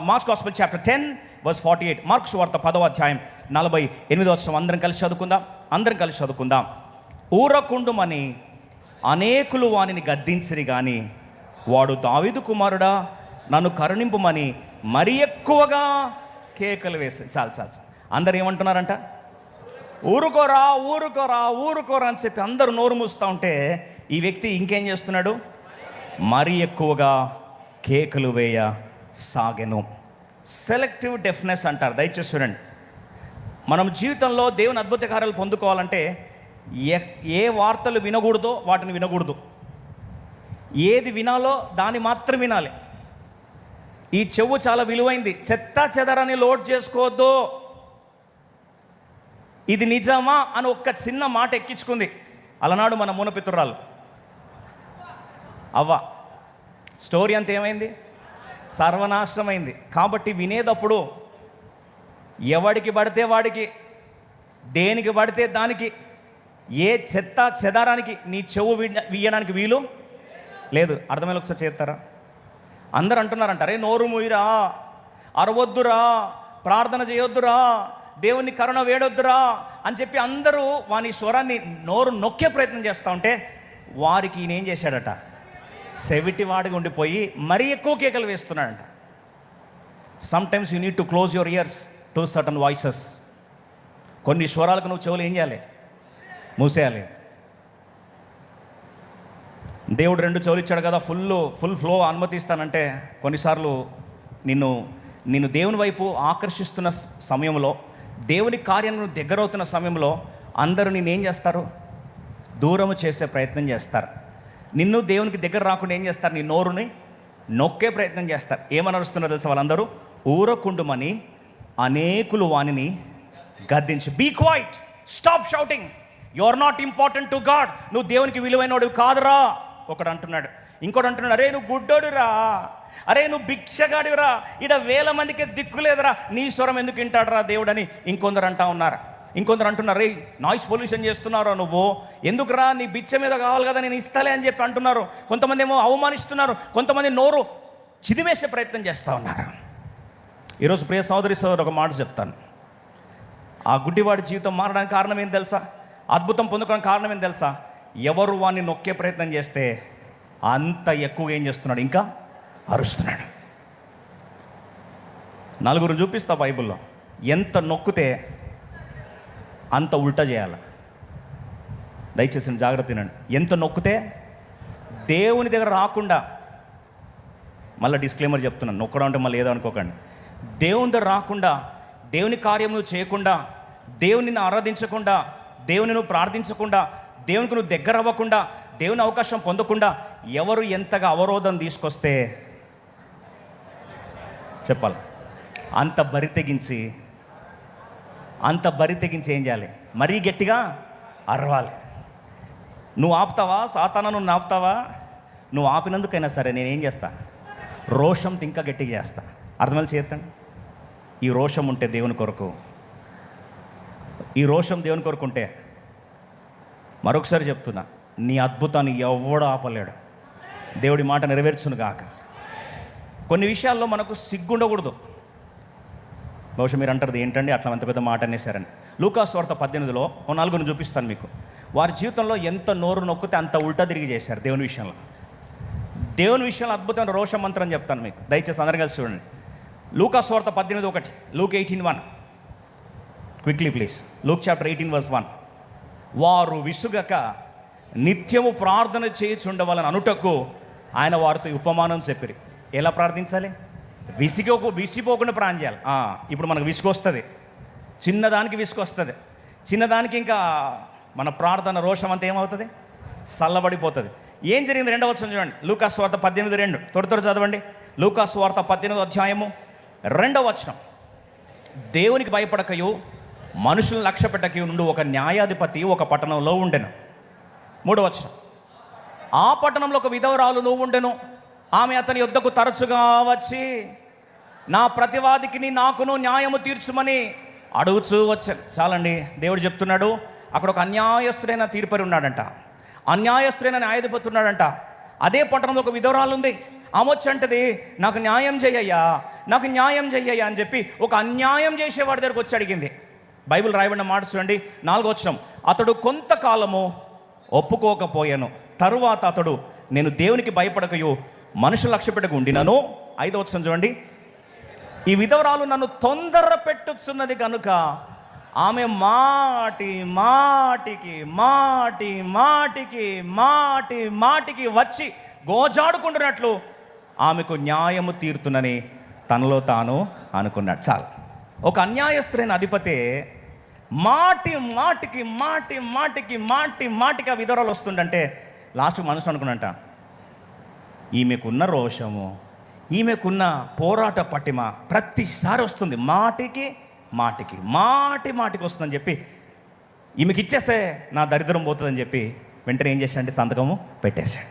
Marks gospel chapter 10:48. Marks వార్త 10వ అధ్యాయం 48వ వచనం అందరం కలిసి చదువుకుందాం. ఊరకుండుమని అనేకులు వానిని గద్దించిరి గాని వాడు దావీదు కుమారుడా నన్ను కరుణింపుమని మరి ఎక్కువగా కేకలు వేసి చాలు అందరు ఏమంటున్నారంట? ఊరుకోరా ఊరుకోరా ఊరుకోరా అని చెప్పి అందరూ నోరు మూస్తూ ఉంటే ఈ వ్యక్తి ఇంకేం చేస్తున్నాడు? మరీ ఎక్కువగా కేకలు వేయ సాగెను. సెలెక్టివ్ డెఫ్నెస్ అంటారు. దయచేసి చూడండి, మనం జీవితంలో దేవుని అద్భుత కార్యాలు పొందుకోవాలంటే ఏ వార్తలు వినకూడదో వాటిని వినకూడదు, ఏది వినాలో దాన్ని మాత్రం వినాలి. ఈ చెవు చాలా విలువైంది, చెత్త చెదరని లోడ్ చేసుకోవద్దు. ఇది నిజమా అని ఒక్క చిన్న మాట ఎక్కించుకుంది అలనాడు మన మూనపితురాలు అవ్వ. స్టోరీ అంతా ఏమైంది? సర్వనాశనమైంది. కాబట్టి వినేటప్పుడు ఎవడికి పడితే వాడికి, దేనికి పడితే దానికి, ఏ చెత్త చెదారానికి నీ చెవు వియ్యడానికి వీలు లేదు. అర్థమైన ఒకసారి చేస్తారా? అందరు అంటున్నారంట, అరే నోరు మూయిరా, అరవద్దురా, ప్రార్థన చేయొద్దురా, దేవుని కరుణ వేడొద్దురా అని చెప్పి అందరూ వాని స్వరాన్ని నోరు నొక్కే ప్రయత్నం చేస్తూ ఉంటే వారికి ఈయన ఏం చేశాడట? సెవిటివాడిగా ఉండిపోయి మరీ ఎక్కువ కేకలు వేస్తున్నాడంట. Sometimes you need to close your ears to certain voices. కొన్ని స్వరాలకు నువ్వు చెవులు ఏం చేయాలి? మూసేయాలి. దేవుడు 2 చెవులు ఇచ్చాడు కదా, ఫుల్ ఫ్లో అనుమతిస్తానంటే కొన్నిసార్లు నిన్ను దేవుని వైపు ఆకర్షిస్తున్న సమయంలో, దేవుని కార్యాన్ని దగ్గరవుతున్న సమయంలో అందరూ నేనేం చేస్తారు? దూరము చేసే ప్రయత్నం చేస్తారు. నిన్ను దేవునికి దగ్గర రాకుండా ఏం చేస్తారు? నీ నోరుని నొక్కే ప్రయత్నం చేస్తారు. ఏమని అరుస్తున్నారు తెలుసా వాళ్ళందరూ? ఊరకుండుమని అనేకులు వానిని గద్దించి. Be quiet, stop shouting, you are not important to God. నువ్వు దేవునికి విలువైనవాడు కాదురా ఒకడు అంటున్నాడు. ఇంకోటి అంటున్నాడు, అరే నువ్వు గుడ్డోడురా, అరే నువ్వు భిక్షగాడిరా, ఇడ 1000 మందికి దిక్కులేదురా, నీ స్వరం ఎందుకు వింటాడురా దేవుడని ఇంకొందరు అంటా ఉన్నారు. ఇంకొందరు అంటున్నారు, రే నాయిస్ పొల్యూషన్ చేస్తున్నారో నువ్వు, ఎందుకురా, నీ బిచ్చ మీద కావాలి కదా నేను ఇస్తాలే అని చెప్పి అంటున్నారు. కొంతమంది ఏమో అవమానిస్తున్నారు, కొంతమంది నోరు చిదివేసే ప్రయత్నం చేస్తూ ఉన్నారు. ఈరోజు ప్రియ సోదరి ఒక మాట చెప్తాను. ఆ గుడ్డివాడి జీవితం మారడానికి కారణం ఏం తెలుసా? అద్భుతం పొందుకోవడానికి కారణం ఏం తెలుసా? ఎవరు వాడిని నొక్కే ప్రయత్నం చేస్తే అంత ఎక్కువ ఏం చేస్తున్నాడు? ఇంకా అరుస్తున్నాడు. నలుగురు చూపిస్తా బైబిల్లో, ఎంత నొక్కితే అంత ఉల్టా చేయాలి. దయచేసి జాగ్రత్త తినండి. ఎంత నొక్కితే దేవుని దగ్గర రాకుండా, మళ్ళీ డిస్క్లైమర్ చెప్తున్నాను, నొక్కడం అంటే మళ్ళీ ఏదో అనుకోకండి. దేవుని దగ్గర రాకుండా, దేవుని కార్యం నువ్వు చేయకుండా, దేవుని ఆరాధించకుండా, దేవుని నువ్వు ప్రార్థించకుండా, దేవునికి నువ్వు దగ్గర అవ్వకుండా, దేవుని అవకాశం పొందకుండా ఎవరు ఎంతగా అవరోధం తీసుకొస్తే చెప్పాలి, అంత బరి తెగించి ఏం చేయాలి? మరీ గట్టిగా అరవాలి. నువ్వు ఆపుతావా? సాతానా నువ్వు ఆపుతావా? నువ్వు ఆపినందుకైనా సరే నేనేం చేస్తా? రోషంతో ఇంకా గట్టిగా చేస్తా. అర్థమని చేస్తాను. ఈ రోషం ఉంటే దేవుని కొరకు, ఈ రోషం దేవుని కొరకు ఉంటే, మరొకసారి చెప్తున్నా, నీ అద్భుతాన్ని ఎవడూ ఆపలేడు. దేవుడి మాట నెరవేర్చును గాక. కొన్ని విషయాల్లో మనకు సిగ్గుండకూడదు. బహుశా మీరు అంటారు ఏంటండి అట్లా అంత పెద్ద మాట అనేసారని. లూకాసు వార్త 18లో 4 చూపిస్తాను మీకు. వారి జీవితంలో ఎంత నోరు నొక్కితే అంత ఉల్టా తిరిగి చేశారు దేవుని విషయంలో. దేవుని విషయంలో అద్భుతమైన రోషం మంత్రం చెప్తాను మీకు. దయచేసి అందరం కలిసి చూడండి. లూకాసు వార్త 18:1, Luke 18:1. Quickly please. Luke chapter 18:1. వారు విసుగక నిత్యము ప్రార్థన చేయుచుండవాలని అనుటకు ఆయన వారితో ఉపమానం చెప్పిరి. ఎలా ప్రార్థించాలి? విసిపోకుండా ప్రార్థన చేయాలి. ఇప్పుడు మనకు విసుగొస్తుంది, చిన్నదానికి విసుగొస్తుంది. చిన్నదానికి ఇంకా మన ప్రార్థన రోషం అంతా ఏమవుతుంది? చల్లబడిపోతుంది. ఏం జరిగింది? 2వ వచనం చూడండి. లూకాసు వార్త 18:2. త్వర చదవండి. లూకాసు వార్త 18వ అధ్యాయము 2వ వచనం. దేవునికి భయపడకయు మనుషులను లక్ష్యపెట్టకయు నుండి ఒక న్యాయాధిపతి ఒక పట్టణంలో ఉండెను. 3వ వచనం. ఆ పట్టణంలో ఒక విధవరాలు ఉండెను. ఆమె అతని యొద్దకు తరచుగా వచ్చి నా ప్రతివాదికిని నాకును న్యాయము తీర్చుమని అడుగుచూ వచ్చాను. చాలండి, దేవుడు చెప్తున్నాడు, అక్కడ ఒక అన్యాయస్తుడైన తీర్పరి ఉన్నాడంట, అన్యాయస్తుడైన న్యాయాధిపతి ఉన్నాడంట. అదే పట్టణంలో ఒక విధవరాలు ఉంది. ఆమె వచ్చి అంటది, నాకు న్యాయం చెయ్యయ్యా, నాకు న్యాయం చెయ్యయ్యా అని చెప్పి ఒక అన్యాయం చేసేవాడి దగ్గరకు వచ్చి అడిగింది. బైబిల్ రాయబడిన మాట చూడండి, 4వ వచనం. అతడు కొంతకాలము ఒప్పుకోకపోయాను, తరువాత అతడు నేను దేవునికి భయపడకయు మనుషులు లక్ష్యపెట్టకు ఉండినను. 5వ వచనం చూడండి, ఈ విధవరాలు నన్ను తొందర పెట్టుచున్నది కనుక ఆమె మాటి మాటికి మాటి మాటికి మాటి మాటికి వచ్చి గోజాడుకుంటున్నట్లు ఆమెకు న్యాయము తీరుతున్నని తనలో తాను అనుకున్నాడు. చాలు. ఒక అన్యాయస్తులైన అధిపతే మాటి మాటికి మాటి మాటికి మాటి మాటికి ఆ విధవరాలు వస్తుందంటే లాస్ట్ మనసు అనుకున్నట, ఈమెకున్న రోషము, ఈమెకున్న పోరాట పటిమ ప్రతిసారి వస్తుంది, మాటికి మాటికి మాటి మాటికి వస్తుందని చెప్పి ఈమెకి ఇచ్చేస్తే నా దరిద్రం పోతుందని చెప్పి వెంటనే ఏం చేశాడంటే సంతకము పెట్టేశాడు.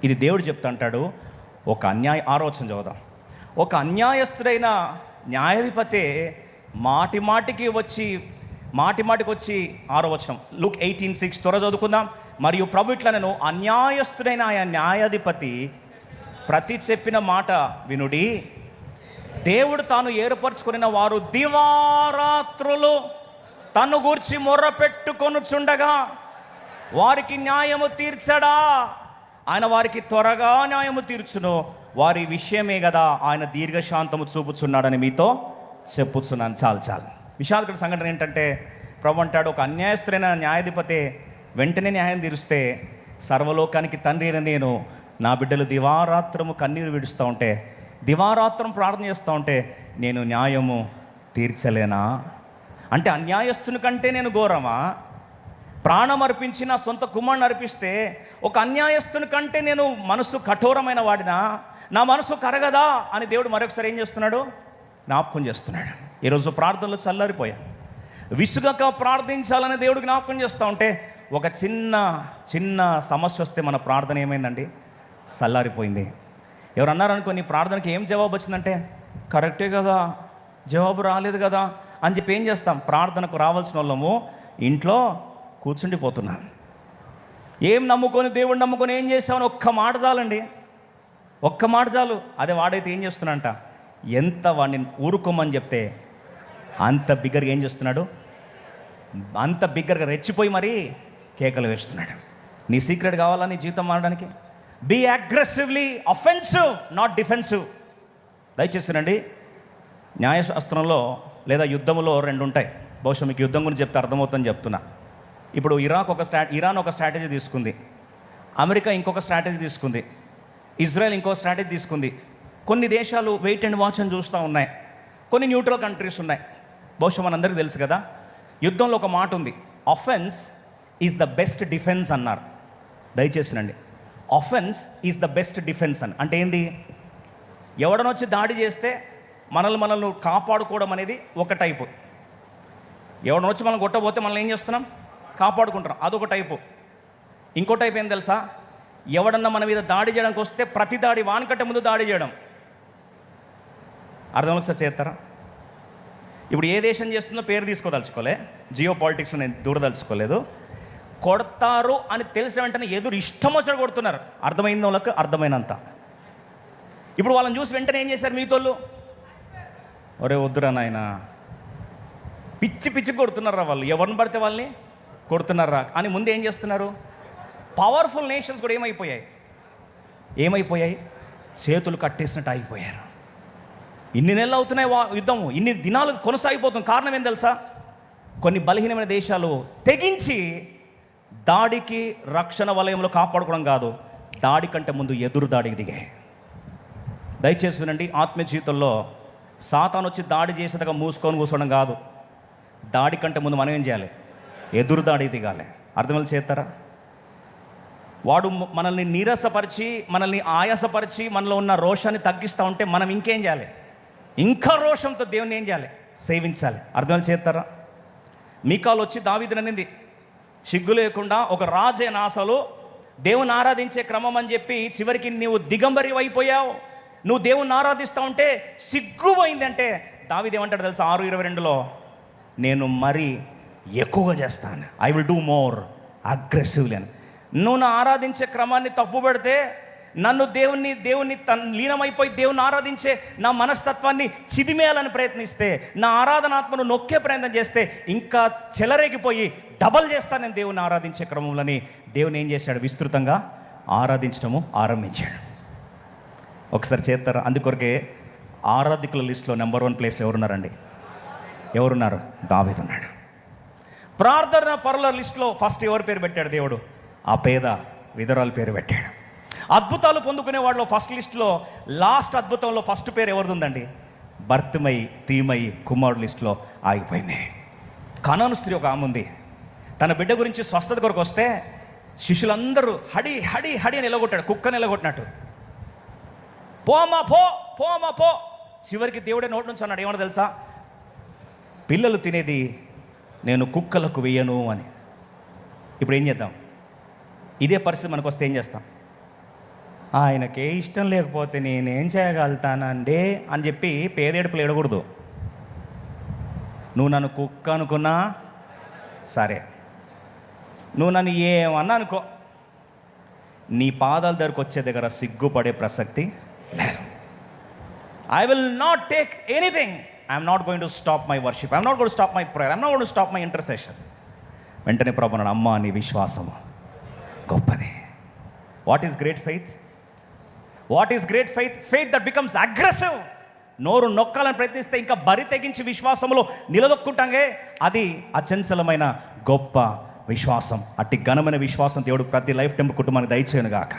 ఇది దేవుడు చెప్తా అంటాడు, ఒక ఆలోచన చదువుదాం. ఒక అన్యాయస్తుడైన న్యాయాధిపతే మాటి మాటికి వచ్చి 6వ వచనం, Luke 18:6 త్వర చదువుకుందాం. మరియు ప్రభు ఇట్లా, నేను అన్యాయస్తుడైన ఆ న్యాయాధిపతి ప్రతి చెప్పిన మాట వినుడి, దేవుడు తాను ఏర్పరచుకున్న వారు దివారాత్రులు తను గూర్చి మొర్ర పెట్టుకొనుచుండగా వారికి న్యాయము తీర్చడా, ఆయన వారికి త్వరగా న్యాయము తీర్చును, వారి విషయమే కదా ఆయన దీర్ఘశాంతము చూపుచున్నాడని మీతో చెప్పుచున్నాను. చాలు. విషాదకర సంఘటన ఏంటంటే, ప్రభు అంటాడు, ఒక అన్యాయస్తులైన న్యాయాధిపతే వెంటనే న్యాయం తీరుస్తే సర్వలోకానికి తండ్రి అయిన నేను నా బిడ్డలు దివారాత్రము కన్నీరు విడుస్తూ ఉంటే, దివారాత్రం ప్రార్థన చేస్తూ ఉంటే నేను న్యాయము తీర్చలేనా? అంటే అన్యాయస్తుని కంటే నేను ఘోరమా? ప్రాణం అర్పించి నా సొంత కుమారుని అర్పిస్తే ఒక అన్యాయస్తుని కంటే నేను మనసు కఠోరమైన వాడినా? నా మనసు కరగదా అని దేవుడు మరొకసారి ఏం చేస్తున్నాడు? జ్ఞాపకం చేస్తున్నాడు. ఈరోజు ప్రార్థనలో చల్లారిపోయా, విసుగక ప్రార్థించాలని దేవుడు జ్ఞాపకం చేస్తూ ఉంటే ఒక చిన్న సమస్య వస్తే మన ప్రార్థన ఏమైందండి? చల్లారిపోయింది. ఎవరు అన్నారనుకో, నీ ప్రార్థనకి ఏం జవాబు వచ్చిందంటే, కరెక్టే కదా, జవాబు రాలేదు కదా అని చెప్పి ఏం చేస్తాం? ప్రార్థనకు రావాల్సిన వాళ్ళము ఇంట్లో కూర్చుండిపోతున్నాం. ఏం నమ్ముకొని, దేవుడు నమ్ముకొని ఏం చేసామని ఒక్క మాట చాలండి, ఒక్క మాట చాలు. అదే వాడైతే ఏం చేస్తున్నాడంట, ఎంత వాడిని ఊరుకోమని చెప్తే అంత బిగ్గరగా ఏం చేస్తున్నాడు? అంత బిగ్గరగా రెచ్చిపోయి మరీ కేకలు వేస్తున్నాడు. నీ సీక్రెట్ కావాలా నీ జీవితం మారడానికి? Be aggressively offensive, not defensive. దయచేసినండి, న్యాయశాస్త్రంలో లేదా యుద్ధంలో 2 ఉంటాయి. బహుశా మీకు యుద్ధం గురించి చెప్తే అర్థమవుతుందని చెప్తున్నా. ఇప్పుడు ఇరాన్ ఒక స్ట్రాటజీ తీసుకుంది, అమెరికా ఇంకొక స్ట్రాటజీ తీసుకుంది, ఇజ్రాయెల్ ఇంకో స్ట్రాటజీ తీసుకుంది. కొన్ని దేశాలు వెయిట్ అండ్ వాచ్ అని చూస్తూ ఉన్నాయి, కొన్ని న్యూట్రల్ కంట్రీస్ ఉన్నాయి. బహుశా మనందరికీ తెలుసు కదా, యుద్ధంలో ఒక మాట ఉంది, offence is the best defence అన్నారు. దయచేసినండి, offence is the best defence అని అంటే ఏంది? ఎవడనొచ్చి దాడి చేస్తే మనల్ని కాపాడుకోవడం అనేది ఒక టైపు. ఎవడనొచ్చి మనం కొట్టబోతే మనల్ని ఏం చేస్తున్నాం? కాపాడుకుంటున్నాం, అదొక టైపు. ఇంకో టైప్ ఏం తెలుసా? ఎవడన్నా మన మీద దాడి చేయడానికి వస్తే ప్రతి దాడి వానికంటే ముందు దాడి చేయడం. అర్థం ఒకసారి చేస్తారా? ఇప్పుడు ఏ దేశం చేస్తుందో పేరు తీసుకోదలుచుకోలే, జియో పాలిటిక్స్లో నేను దూరదలుచుకోలేదు. కొడతారు అని తెలిసిన వెంటనే ఎదురు ఇష్టం వచ్చాడు కొడుతున్నారు. అర్థమైంది వాళ్ళకి, అర్థమైనంత. ఇప్పుడు వాళ్ళని చూసి వెంటనే ఏం చేశారు మీతోళ్ళు? ఒరే వద్దురా నాయన, పిచ్చి కొడుతున్నారా వాళ్ళు, ఎవరిని పడితే వాళ్ళని కొడుతున్నారా అని ముందు ఏం చేస్తున్నారు? పవర్ఫుల్ నేషన్స్ కూడా ఏమైపోయాయి? చేతులు కట్టేసినట్టు ఆగిపోయారు. ఇన్ని నెలలు అవుతున్నాయి యుద్ధము, ఇన్ని దినాలు కొనసాగిపోతుంది. కారణం ఏం తెలుసా? కొన్ని బలహీనమైన దేశాలు తెగించి దాడికి రక్షణ వలయంలో కాపాడుకోవడం కాదు, దాడి కంటే ముందు ఎదురు దాడికి దిగాయి. దయచేసి వినండి, ఆత్మీయ జీవితంలో సాతాను వచ్చి దాడి చేసేదాకా కూర్చోవడం కాదు, దాడి కంటే ముందు మనం ఏం చేయాలి? ఎదురు దాడికి దిగాలి. అర్థమలు చేస్తారా? వాడు మనల్ని నీరసపరిచి, మనల్ని ఆయాసపరిచి, మనలో ఉన్న రోషాన్ని తగ్గిస్తూ ఉంటే మనం ఇంకేం చేయాలి? ఇంకా రోషంతో దేవుని ఏం చేయాలి? సేవించాలి. అర్థమలు చేస్తారా? మీకాలు వచ్చి దావీదుని అనింది, సిగ్గు లేకుండా ఒక రాజైన ఆశలో దేవుని ఆరాధించే క్రమం అని చెప్పి చివరికి నువ్వు దిగంబరి అయిపోయావు, నువ్వు దేవుని ఆరాధిస్తూ ఉంటే సిగ్గుపోయిందంటే దావీదు ఏమంటాడు తెలుసా? 6:22లో, నేను మరీ ఎక్కువగా చేస్తాను, I will do more aggressively అని. నువ్వు నా ఆరాధించే క్రమాన్ని తప్పు పెడితే నన్ను దేవుణ్ణి తన లీనమైపోయి దేవుని ఆరాధించే నా మనస్తత్వాన్ని చిదిమేయాలని ప్రయత్నిస్తే, నా ఆరాధనాత్మను నొక్కే ప్రయత్నం చేస్తే ఇంకా చెలరేగిపోయి డబల్ చేస్తాను నేను దేవుని ఆరాధించే క్రమంలోని దేవుని ఏం చేశాడు? విస్తృతంగా ఆరాధించడము ఆరంభించాడు. ఒకసారి చేస్తారు. అందుకొరకే ఆరాధికుల లిస్టులో నెంబర్ 1 ప్లేస్లో ఎవరున్నారండి? ఎవరున్నారు? దావీదు ఉన్నాడు. ప్రార్థన పరుల లిస్టులో ఫస్ట్ ఎవరి పేరు పెట్టాడు దేవుడు? ఆ పేద విధవరాలు పేరు పెట్టాడు. అద్భుతాలు పొందుకునే వాళ్ళలో ఫస్ట్ లిస్టులో లాస్ట్ అద్భుతంలో ఫస్ట్ పేరు ఎవరిది ఉందండి? భర్తమై తీమై కుమారుడు లిస్టులో ఆగిపోయింది. కనాను స్త్రీ ఒక ఆమె ఉంది. తన బిడ్డ గురించి స్వస్థత కొరకు వస్తే శిష్యులందరూ హడి హడి హడి అని నిలగొట్టాడు, కుక్కని నిలగొట్టినట్టు. పోమా పో, పోమా పో. చివరికి దేవుడే నోటి నుంచి అన్నాడు, ఏమన్నా తెలుసా? పిల్లలు తినేది నేను కుక్కలకు వేయను అని. ఇప్పుడు ఏం చేద్దాం? ఇదే పరిస్థితి మనకు వస్తే ఏం చేస్తాం? ఆయనకే ఇష్టం లేకపోతే నేనేం చేయగలుగుతానండి అని చెప్పి పేదేడుపులు ఏడకూడదు. నువ్వు నన్ను కుక్క అనుకున్నా సరే, నువ్వు నన్ను ఏమన్నా అనుకో, నీ పాదాల దగ్గరకు వచ్చే దగ్గర సిగ్గుపడే ప్రసక్తి లేదు. I will not take anything. I'm not going to stop my worship. I'm not going to stop my prayer. I'm not going to stop my intercession. వెంటనే ప్రభు అన్నాడు, అమ్మా నీ విశ్వాసము గొప్పది. What is great faith? What is great faith? Faith that becomes aggressive. నోరు నొక్కాలని ప్రయత్నిస్తే ఇంకా బరి తెగించి విశ్వాసంలో నిలదొక్కుంటాగే, అది అచంచలమైన గొప్ప విశ్వాసం. అట్టి ఘనమైన విశ్వాసం దేవుడు ప్రతి లైఫ్ టైం కుటుంబానికి దయచేయను గాక.